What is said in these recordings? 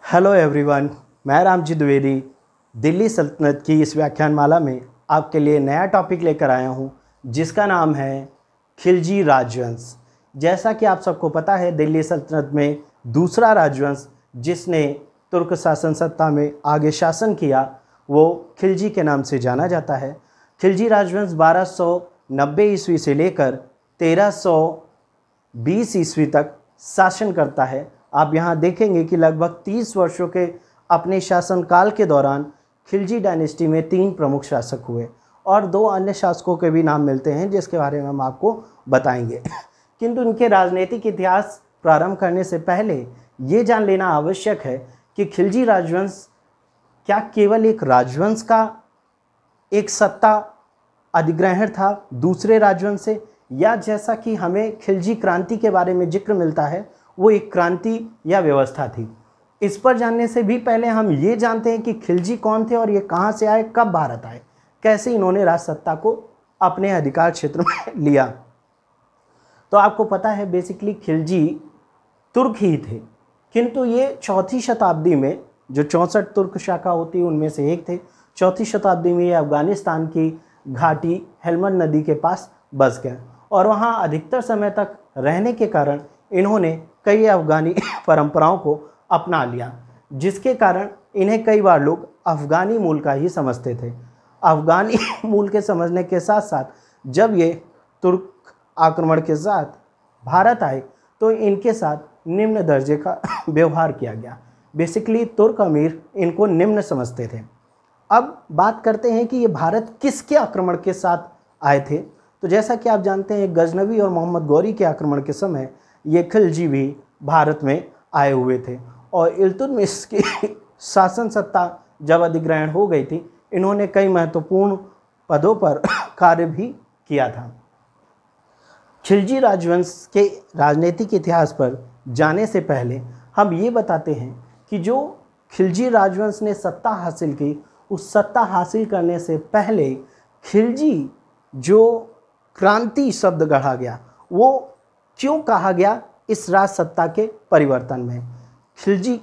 Hello everyone, मैं रामजी द्विवेदी दिल्ली सल्तनत की इस व्याख्यानमाला में आपके लिए नया टॉपिक लेकर आया हूं, जिसका नाम है खिलजी राजवंश। जैसा कि आप सबको पता है, दिल्ली सल्तनत में दूसरा राजवंश जिसने तुर्क शासन सत्ता में आगे शासन किया वो खिलजी के नाम से जाना जाता है। खिलजी राजवंश 1290 ईस्वी से लेकर 1320 ईस्वी तक शासन करता है। आप यहाँ देखेंगे कि लगभग 30 वर्षों के अपने शासनकाल के दौरान खिलजी डायनेस्टी में 3 प्रमुख शासक हुए और 2 अन्य शासकों के भी नाम मिलते हैं, जिसके बारे में हम आपको बताएंगे। किंतु इनके राजनीतिक इतिहास प्रारंभ करने से पहले ये जान लेना आवश्यक है कि खिलजी राजवंश क्या केवल एक राजवंश का एक सत्ता अधिग्रहण था दूसरे राजवंश से, या जैसा कि हमें खिलजी क्रांति के बारे में जिक्र मिलता है वो एक क्रांति या व्यवस्था थी। इस पर जानने से भी पहले हम ये जानते हैं कि खिलजी कौन थे और ये कहाँ से आए, कब भारत आए, कैसे इन्होंने राज सत्ता को अपने अधिकार क्षेत्र में लिया। तो आपको पता है बेसिकली खिलजी तुर्क ही थे, किंतु ये 4वीं शताब्दी में, जो 64 तुर्क शाखा होती है उनमें से एक थे, 4वीं शताब्दी में ये अफगानिस्तान की घाटी हेलमंद नदी के पास बस गए और वहाँ अधिकतर समय तक रहने के कारण इन्होंने कई अफगानी परंपराओं को अपना लिया, जिसके कारण इन्हें कई बार लोग अफगानी मूल का ही समझते थे। अफगानी मूल के समझने के साथ साथ जब ये तुर्क आक्रमण के साथ भारत आए तो इनके साथ निम्न दर्जे का व्यवहार किया गया। बेसिकली तुर्क अमीर इनको निम्न समझते थे। अब बात करते हैं कि ये भारत किसके आक्रमण के साथ आए थे। तो जैसा कि आप जानते हैं, गजनवी और मोहम्मद गौरी के आक्रमण के समय ये खिलजी भी भारत में आए हुए थे और इल्तुतमिश की शासन सत्ता जब अधिग्रहण हो गई थी, इन्होंने कई महत्वपूर्ण पदों पर कार्य भी किया था। खिलजी राजवंश के राजनीतिक इतिहास पर जाने से पहले हम ये बताते हैं कि जो खिलजी राजवंश ने सत्ता हासिल की, उस सत्ता हासिल करने से पहले खिलजी जो क्रांति शब्द गढ़ा गया वो क्यों कहा गया इस राज सत्ता के परिवर्तन में। खिलजी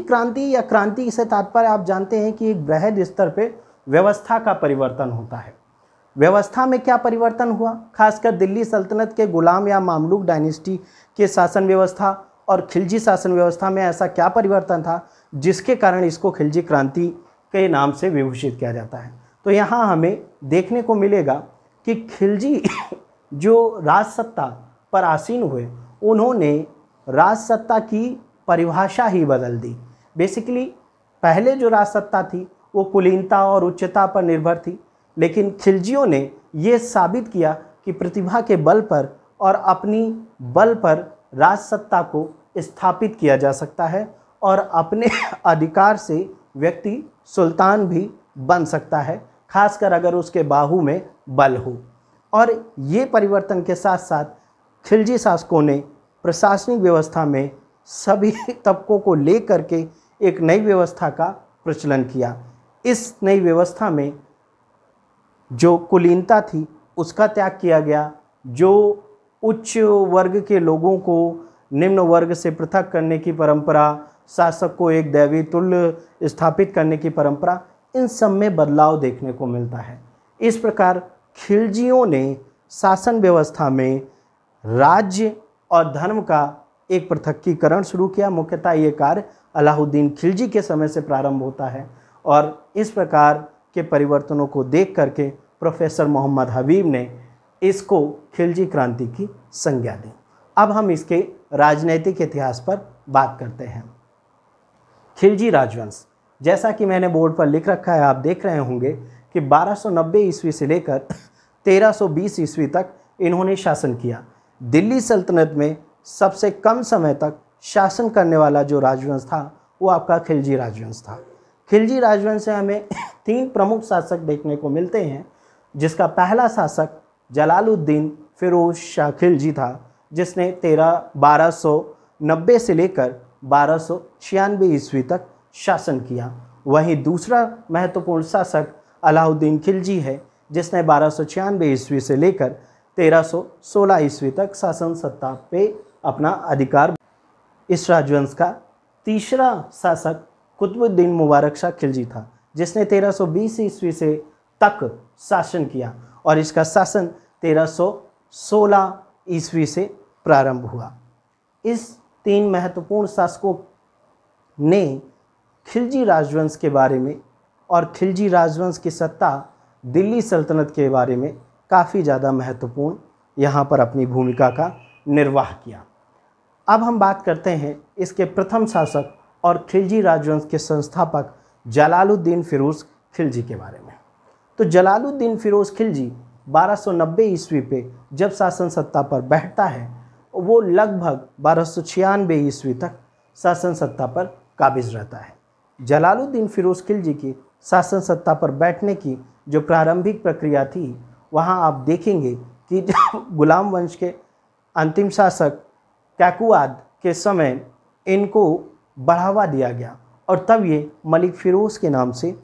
क्रांति या क्रांति से तात्पर्य आप जानते हैं कि एक बृहद स्तर पे व्यवस्था का परिवर्तन होता है। व्यवस्था में क्या परिवर्तन हुआ, खासकर दिल्ली सल्तनत के गुलाम या मामलुक डायनेस्टी के शासन व्यवस्था और खिलजी शासन व्यवस्था में ऐसा क्या परिवर्तन था जिसके कारण इसको खिलजी क्रांति के नाम से विभूषित किया जाता है। तो यहाँ हमें देखने को मिलेगा कि खिलजी जो राज सत्ता पर आसीन हुए, उन्होंने राज सत्ता की परिभाषा ही बदल दी। बेसिकली पहले जो राज सत्ता थी वो कुलीनता और उच्चता पर निर्भर थी, लेकिन खिलजियों ने ये साबित किया कि प्रतिभा के बल पर और अपनी बल पर राज सत्ता को स्थापित किया जा सकता है और अपने अधिकार से व्यक्ति सुल्तान भी बन सकता है, खासकर अगर उसके बाहु में बल हो। और ये परिवर्तन के साथ साथ खिलजी शासकों ने प्रशासनिक व्यवस्था में सभी तबकों को लेकर के एक नई व्यवस्था का प्रचलन किया। इस नई व्यवस्था में जो कुलीनता थी उसका त्याग किया गया, जो उच्च वर्ग के लोगों को निम्न वर्ग से पृथक करने की परंपरा, शासक को एक दैवी तुल्य स्थापित करने की परंपरा, इन सब में बदलाव देखने को मिलता है। इस प्रकार खिलजियों ने शासन व्यवस्था में राज्य और धर्म का एक पृथकीकरण शुरू किया। मुख्यतः ये कार्य अलाउद्दीन खिलजी के समय से प्रारंभ होता है और इस प्रकार के परिवर्तनों को देख करके प्रोफेसर मोहम्मद हबीब ने इसको खिलजी क्रांति की संज्ञा दी। अब हम इसके राजनीतिक इतिहास पर बात करते हैं। खिलजी राजवंश, जैसा कि मैंने बोर्ड पर लिख रखा है, आप देख रहे होंगे कि 1290 ईस्वी से लेकर 1320 ईस्वी तक इन्होंने शासन किया। दिल्ली सल्तनत में सबसे कम समय तक शासन करने वाला जो राजवंश था वो आपका खिलजी राजवंश था। खिलजी राजवंश से हमें 3 प्रमुख शासक देखने को मिलते हैं, जिसका पहला शासक जलालुद्दीन फिरोज शाह खिलजी था, जिसने 1290 से लेकर 1296 ईस्वी तक शासन किया। वहीं दूसरा महत्वपूर्ण शासक अलाउद्दीन खिलजी है, जिसने 1296 ईस्वी से लेकर 1316 ईस्वी तक शासन सत्ता पे अपना अधिकार। इस राजवंश का तीसरा शासक कुतुबुद्दीन मुबारक शाह खिलजी था, जिसने 1320 ईस्वी से तक शासन किया और इसका शासन 1316 ईस्वी से प्रारंभ हुआ। इस 3 महत्वपूर्ण शासकों ने खिलजी राजवंश के बारे में और खिलजी राजवंश की सत्ता दिल्ली सल्तनत के बारे में काफ़ी ज़्यादा महत्वपूर्ण यहाँ पर अपनी भूमिका का निर्वाह किया। अब हम बात करते हैं इसके प्रथम शासक और खिलजी राजवंश के संस्थापक जलालुद्दीन फिरोज़ खिलजी के बारे में। तो जलालुद्दीन फिरोज़ खिलजी 1290 ईस्वी पे जब शासन सत्ता पर बैठता है, वो लगभग 1296 ईस्वी तक शासन सत्ता पर काबिज रहता है। जलालुद्दीन फिरोज़ खिलजी की शासन सत्ता पर बैठने की जो प्रारंभिक प्रक्रिया थी, वहाँ आप देखेंगे कि गुलाम वंश के अंतिम शासक कैकुआद के समय इनको बढ़ावा दिया गया और तब ये मलिक फ़िरोज़ के नाम से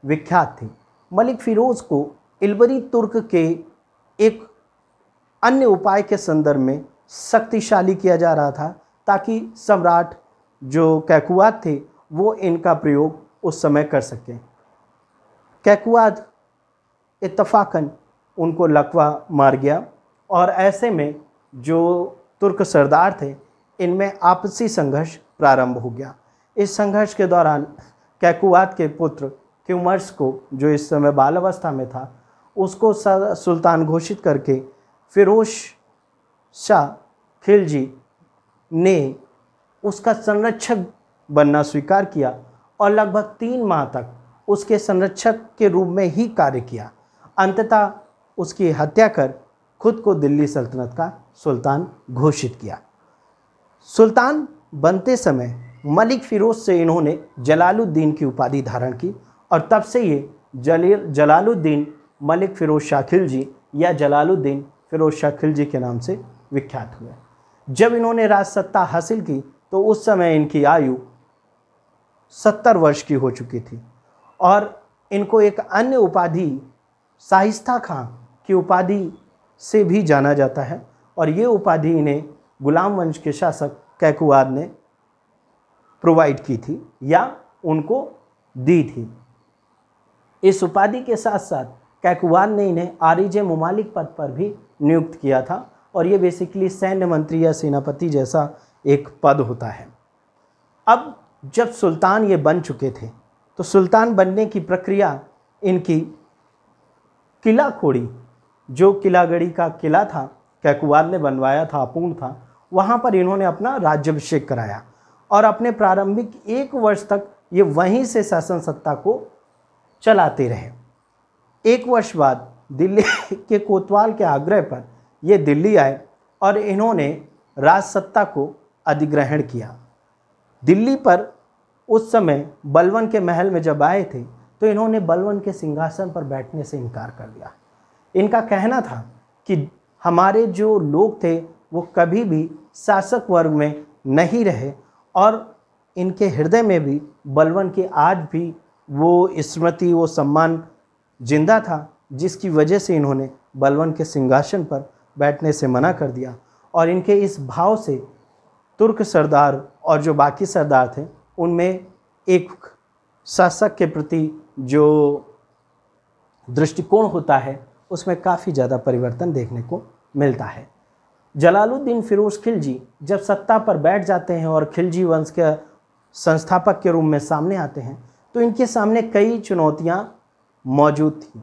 विख्यात थे। मलिक फ़िरोज़ को इल्बरी तुर्क के एक अन्य उपाय के संदर्भ में शक्तिशाली किया जा रहा था, ताकि सम्राट जो कैकुआद थे वो इनका प्रयोग उस समय कर सकें। कैकुआद इत्तफाकन उनको लकवा मार गया और ऐसे में जो तुर्क सरदार थे, इनमें आपसी संघर्ष प्रारंभ हो गया। इस संघर्ष के दौरान कैकुआद के पुत्र क्यूमर्स को, जो इस समय बाल अवस्था में था, उसको सुल्तान घोषित करके फिरोज शाह खिलजी ने उसका संरक्षक बनना स्वीकार किया और लगभग 3 माह तक उसके संरक्षक के रूप में ही कार्य किया। अंततः उसकी हत्या कर खुद को दिल्ली सल्तनत का सुल्तान घोषित किया। सुल्तान बनते समय मलिक फ़िरोज़ से इन्होंने जलालुद्दीन की उपाधि धारण की और तब से ये जलालुद्दीन मलिक फ़िरोज़ शाह खिलजी या जलालुद्दीन फ़िरोज़ शाह खिलजी के नाम से विख्यात हुए। जब इन्होंने राज सत्ता हासिल की तो उस समय इनकी आयु 70 वर्ष की हो चुकी थी और इनको एक अन्य उपाधि शाइस्ता खां की उपाधि से भी जाना जाता है और ये उपाधि इन्हें गुलाम वंश के शासक कैकुआद ने प्रोवाइड की थी या उनको दी थी। इस उपाधि के साथ साथ कैकुआद ने इन्हें आरिज मुमालिक पद पर भी नियुक्त किया था और ये बेसिकली सैन्य मंत्री या सेनापति जैसा एक पद होता है। अब जब सुल्तान ये बन चुके थे तो सुल्तान बनने की प्रक्रिया इनकी किला खोड़ी, जो किलागढ़ी का किला था कैकुआद ने बनवाया था, अपूर्ण था, वहाँ पर इन्होंने अपना राज्याभिषेक कराया और अपने प्रारंभिक 1 वर्ष तक ये वहीं से शासन सत्ता को चलाते रहे। 1 वर्ष बाद दिल्ली के कोतवाल के आग्रह पर ये दिल्ली आए और इन्होंने राज सत्ता को अधिग्रहण किया। दिल्ली पर उस समय बलवन के महल में जब आए थे तो इन्होंने बलवन के सिंहासन पर बैठने से इनकार कर दिया। इनका कहना था कि हमारे जो लोग थे वो कभी भी शासक वर्ग में नहीं रहे और इनके हृदय में भी बलवन की आज भी वो स्मृति, वो सम्मान जिंदा था, जिसकी वजह से इन्होंने बलवन के सिंहासन पर बैठने से मना कर दिया। और इनके इस भाव से तुर्क सरदार और जो बाकी सरदार थे उनमें एक शासक के प्रति जो दृष्टिकोण होता है उसमें काफ़ी ज़्यादा परिवर्तन देखने को मिलता है। जलालुद्दीन फ़िरोज़ खिलजी जब सत्ता पर बैठ जाते हैं और खिलजी वंश के संस्थापक के रूप में सामने आते हैं तो इनके सामने कई चुनौतियां मौजूद थीं।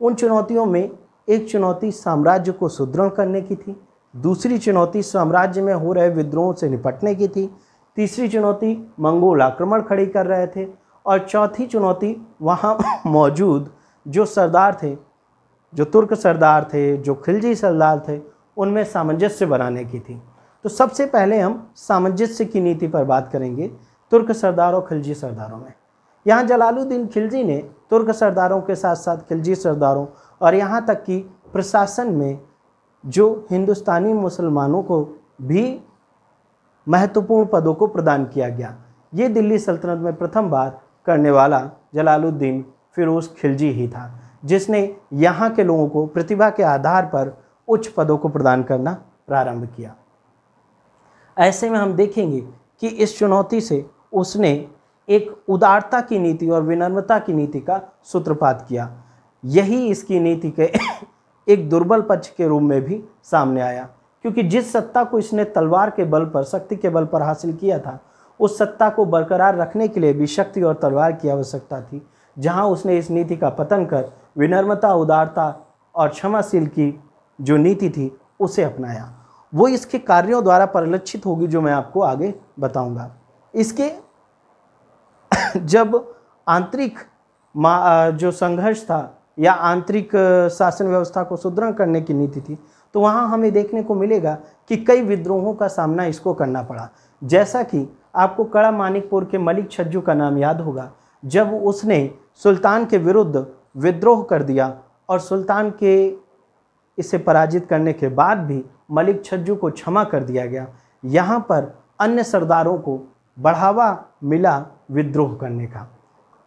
उन चुनौतियों में एक चुनौती साम्राज्य को सुदृढ़ करने की थी, दूसरी चुनौती साम्राज्य में हो रहे विद्रोहों से निपटने की थी, तीसरी चुनौती मंगोल आक्रमण खड़ी कर रहे थे और चौथी चुनौती वहाँ मौजूद जो सरदार थे, जो तुर्क सरदार थे, जो खिलजी सरदार थे, उनमें सामंजस्य बनाने की थी। तो सबसे पहले हम सामंजस्य की नीति पर बात करेंगे तुर्क सरदारों खिलजी सरदारों में। यहाँ जलालुद्दीन खिलजी ने तुर्क सरदारों के साथ साथ खिलजी सरदारों और यहाँ तक कि प्रशासन में जो हिंदुस्तानी मुसलमानों को भी महत्वपूर्ण पदों को प्रदान किया गया। ये दिल्ली सल्तनत में प्रथम बार करने वाला जलालुद्दीन फ़िरोज़ खिलजी ही था, जिसने यहाँ के लोगों को प्रतिभा के आधार पर उच्च पदों को प्रदान करना प्रारंभ किया। ऐसे में हम देखेंगे कि इस चुनौती से उसने एक उदारता की नीति और विनम्रता की नीति का सूत्रपात किया। यही इसकी नीति के एक दुर्बल पक्ष के रूप में भी सामने आया, क्योंकि जिस सत्ता को इसने तलवार के बल पर, शक्ति के बल पर हासिल किया था, उस सत्ता को बरकरार रखने के लिए भी शक्ति और तलवार की आवश्यकता थी। जहां उसने इस नीति का पतन कर विनम्रता, उदारता और क्षमाशील की जो नीति थी उसे अपनाया, वो इसके कार्यों द्वारा परिलक्षित होगी, जो मैं आपको आगे बताऊंगा। इसके जब आंतरिक जो संघर्ष था या आंतरिक शासन व्यवस्था को सुदृढ़ करने की नीति थी, तो वहाँ हमें देखने को मिलेगा कि कई विद्रोहों का सामना इसको करना पड़ा। जैसा कि आपको कड़ा मानिकपुर के मलिक छज्जू का नाम याद होगा, जब उसने सुल्तान के विरुद्ध विद्रोह कर दिया और सुल्तान के इसे पराजित करने के बाद भी मलिक छज्जू को क्षमा कर दिया गया। यहाँ पर अन्य सरदारों को बढ़ावा मिला विद्रोह करने का।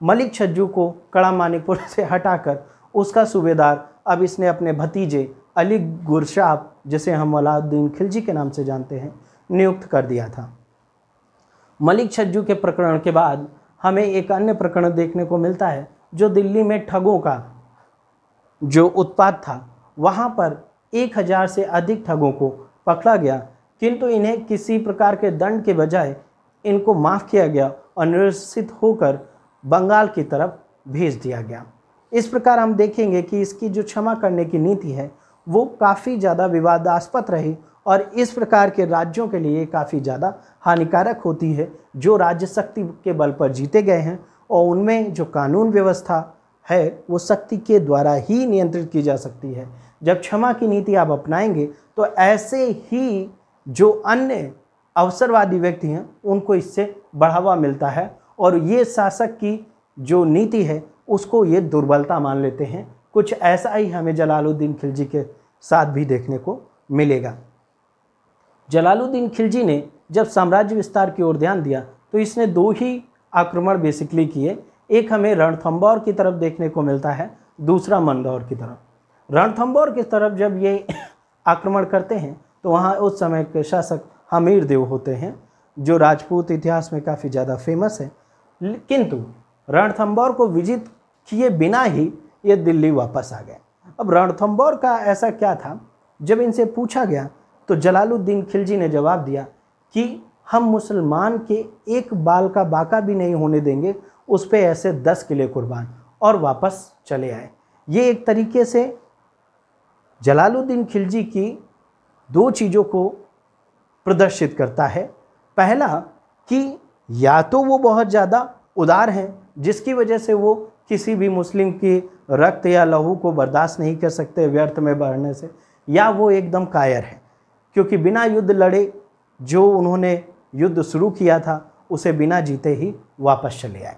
मलिक छज्जू को कड़ा मानिकपुर से हटाकर उसका सूबेदार अब इसने अपने भतीजे अली गुरशाब, जिसे हम अलाउद्दीन खिलजी के नाम से जानते हैं, नियुक्त कर दिया था। मलिक छज्जू के प्रकरण के बाद हमें एक अन्य प्रकरण देखने को मिलता है, जो दिल्ली में ठगों का जो उत्पात था, वहाँ पर 1000 से अधिक ठगों को पकड़ा गया, किंतु इन्हें किसी प्रकार के दंड के बजाय इनको माफ़ किया गया और निरसित होकर बंगाल की तरफ भेज दिया गया। इस प्रकार हम देखेंगे कि इसकी जो क्षमा करने की नीति है वो काफ़ी ज़्यादा विवादास्पद रही और इस प्रकार के राज्यों के लिए काफ़ी ज़्यादा हानिकारक होती है, जो राज्य शक्ति के बल पर जीते गए हैं और उनमें जो कानून व्यवस्था है वो शक्ति के द्वारा ही नियंत्रित की जा सकती है। जब क्षमा की नीति आप अपनाएंगे तो ऐसे ही जो अन्य अवसरवादी व्यक्ति हैं उनको इससे बढ़ावा मिलता है और ये शासक की जो नीति है उसको ये दुर्बलता मान लेते हैं। कुछ ऐसा ही हमें जलालुद्दीन खिलजी के साथ भी देखने को मिलेगा। जलालुद्दीन खिलजी ने जब साम्राज्य विस्तार की ओर ध्यान दिया तो इसने 2 ही आक्रमण बेसिकली किए। एक हमें रणथंबोर की तरफ देखने को मिलता है, दूसरा मंदौर की तरफ। रणथंबोर की तरफ जब ये आक्रमण करते हैं तो वहाँ उस समय के शासक हमीर देव होते हैं, जो राजपूत इतिहास में काफ़ी ज़्यादा फेमस है। किंतु रणथंबोर को विजित किए बिना ही ये दिल्ली वापस आ गए। अब रणथंबोर का ऐसा क्या था, जब इनसे पूछा गया तो जलालुद्दीन खिलजी ने जवाब दिया कि हम मुसलमान के एक बाल का बाका भी नहीं होने देंगे, उस पे ऐसे 10 किले कुर्बान, और वापस चले आए। ये एक तरीके से जलालुद्दीन खिलजी की 2 चीज़ों को प्रदर्शित करता है। पहला कि या तो वो बहुत ज़्यादा उदार हैं, जिसकी वजह से वो किसी भी मुस्लिम की रक्त या लहू को बर्दाश्त नहीं कर सकते व्यर्थ में बहने से, या वो एकदम कायर है, क्योंकि बिना युद्ध लड़े जो उन्होंने युद्ध शुरू किया था उसे बिना जीते ही वापस चले आए।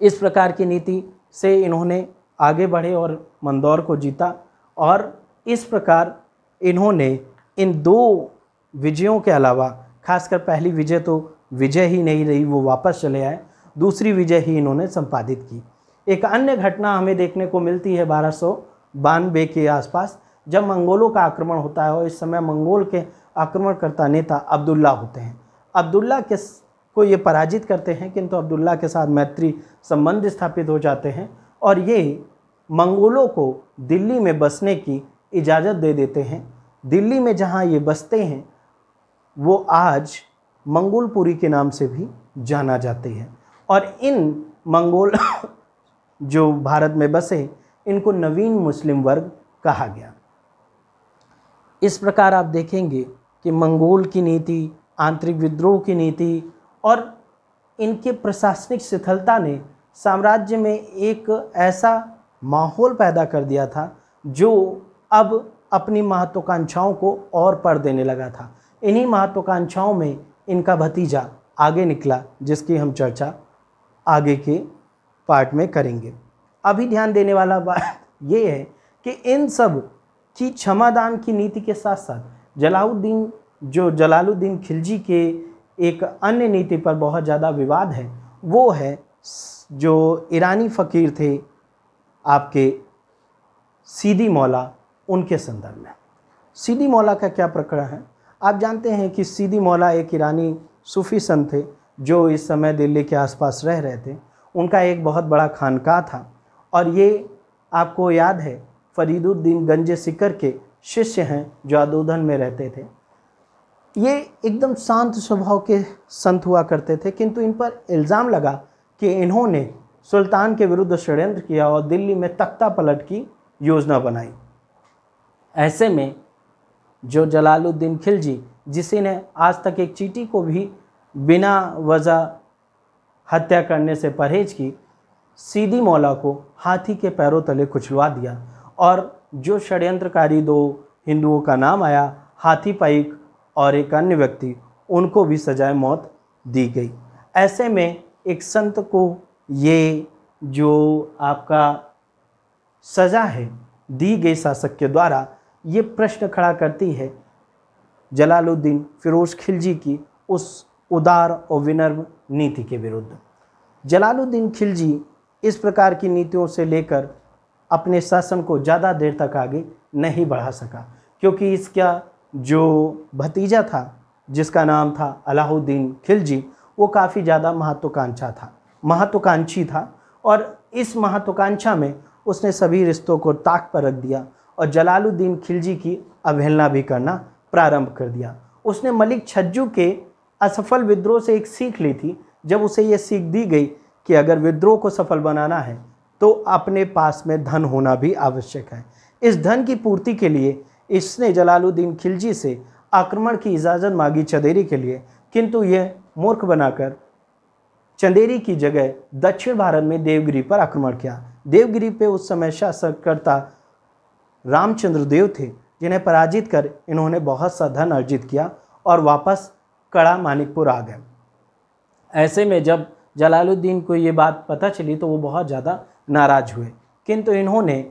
इस प्रकार की नीति से इन्होंने आगे बढ़े और मंदौर को जीता, और इस प्रकार इन्होंने इन 2 विजयों के अलावा, खासकर पहली विजय तो विजय ही नहीं रही, वो वापस चले आए, दूसरी विजय ही इन्होंने संपादित की। एक अन्य घटना हमें देखने को मिलती है 1292 के आसपास, जब मंगोलों का आक्रमण होता है और इस समय मंगोल के आक्रमणकर्ता नेता अब्दुल्ला होते हैं। अब्दुल्ला को ये पराजित करते हैं, किंतु अब्दुल्ला के साथ मैत्री संबंध स्थापित हो जाते हैं और ये मंगोलों को दिल्ली में बसने की इजाज़त दे देते हैं। दिल्ली में जहाँ ये बसते हैं वो आज मंगोलपुरी के नाम से भी जाना जाते हैं, और इन मंगोल जो भारत में बसे इनको नवीन मुस्लिम वर्ग कहा गया। इस प्रकार आप देखेंगे कि मंगोल की नीति, आंतरिक विद्रोह की नीति और इनके प्रशासनिक शिथिलता ने साम्राज्य में एक ऐसा माहौल पैदा कर दिया था जो अब अपनी महत्वाकांक्षाओं को और पर देने लगा था। इन्हीं महत्वाकांक्षाओं में इनका भतीजा आगे निकला, जिसकी हम चर्चा आगे के पार्ट में करेंगे। अभी ध्यान देने वाला बात ये है कि इन सब की क्षमादान की नीति के साथ साथ जलालुद्दीन खिलजी के एक अन्य नीति पर बहुत ज़्यादा विवाद है। वो है जो ईरानी फ़कीर थे आपके सीदी मौला, उनके संदर्भ में। सीदी मौला का क्या प्रकरण है? आप जानते हैं कि सीदी मौला एक ईरानी सूफ़ी संत थे जो इस समय दिल्ली के आसपास रह रहे थे, उनका एक बहुत बड़ा खानका था। और ये आपको याद है फरीदुद्दीन गंज सिकर के शिष्य हैं जो आदोधन में रहते थे। ये एकदम शांत स्वभाव के संत हुआ करते थे, किंतु इन पर इल्ज़ाम लगा कि इन्होंने सुल्तान के विरुद्ध षड्यंत्र किया और दिल्ली में तख्ता पलट की योजना बनाई। ऐसे में जो जलालुद्दीन खिलजी, जिसी ने आज तक एक चींटी को भी बिना वजह हत्या करने से परहेज की, सीधी मौला को हाथी के पैरों तले कुचलवा दिया। और जो षड्यंत्रकारी दो हिंदुओं का नाम आया, हाथी पाइक और एक अन्य व्यक्ति, उनको भी सजाए मौत दी गई। ऐसे में एक संत को ये जो आपका सज़ा है दी गई शासक के द्वारा, ये प्रश्न खड़ा करती है जलालुद्दीन फिरोज़ खिलजी की उस उदार और विनम्र नीति के विरुद्ध। जलालुद्दीन खिलजी इस प्रकार की नीतियों से लेकर अपने शासन को ज़्यादा देर तक आगे नहीं बढ़ा सका, क्योंकि इसका जो भतीजा था जिसका नाम था अलाउद्दीन खिलजी, वो काफ़ी ज़्यादा महत्वाकांक्षी था और इस महत्वाकांक्षा में उसने सभी रिश्तों को ताक पर रख दिया और जलालुद्दीन खिलजी की अवहेलना भी करना प्रारंभ कर दिया। उसने मलिक छज्जू के असफल विद्रोह से एक सीख ली थी, जब उसे ये सीख दी गई कि अगर विद्रोह को सफल बनाना है तो अपने पास में धन होना भी आवश्यक है। इस धन की पूर्ति के लिए इसने जलालुद्दीन खिलजी से आक्रमण की इजाज़त मांगी चंदेरी के लिए, किंतु यह मूर्ख बनाकर चंदेरी की जगह दक्षिण भारत में देवगिरी पर आक्रमण किया। देवगिरी पे उस समय शासककर्ता रामचंद्र देव थे, जिन्हें पराजित कर इन्होंने बहुत सा धन अर्जित किया और वापस कड़ा मानिकपुर आ गए। ऐसे में जब जलालुद्दीन को ये बात पता चली तो वो बहुत ज़्यादा नाराज़ हुए, किंतु इन्होंने,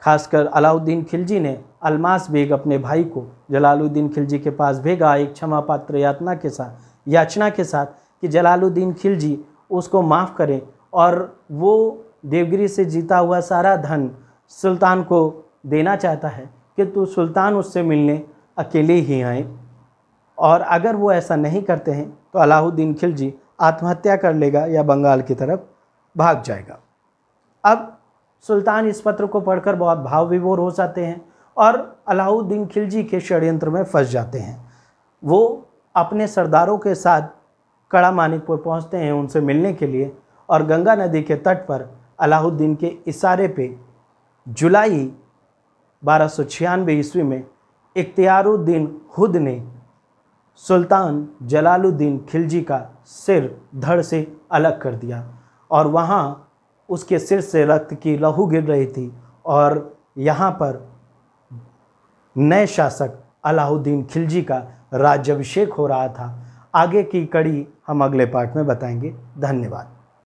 खासकर अलाउद्दीन खिलजी ने अलमास बेग अपने भाई को जलालुद्दीन खिलजी के पास भेजा एक क्षमा पात्र याचना के साथ कि जलालुद्दीन खिलजी उसको माफ़ करें और वो देवगिरी से जीता हुआ सारा धन सुल्तान को देना चाहता है, किंतु सुल्तान उससे मिलने अकेले ही आए और अगर वो ऐसा नहीं करते हैं तो अलाउद्दीन खिलजी आत्महत्या कर लेगा या बंगाल की तरफ भाग जाएगा। अब सुल्तान इस पत्र को पढ़कर बहुत भाव विभोर हो जाते हैं और अलाउद्दीन खिलजी के षड्यंत्र में फंस जाते हैं। वो अपने सरदारों के साथ कड़ा मानिकपुर पहुंचते हैं उनसे मिलने के लिए और गंगा नदी के तट पर अलाउद्दीन के इशारे पे जुलाई 1296 ईस्वी में इख्तियारुद्दीन हुद ने सुल्तान जलालुद्दीन खिलजी का सिर धड़ से अलग कर दिया और वहाँ उसके सिर से रक्त की लहू गिर रही थी और यहाँ पर नए शासक अलाउद्दीन खिलजी का राज्याभिषेक हो रहा था। आगे की कड़ी हम अगले पार्ट में बताएंगे। धन्यवाद।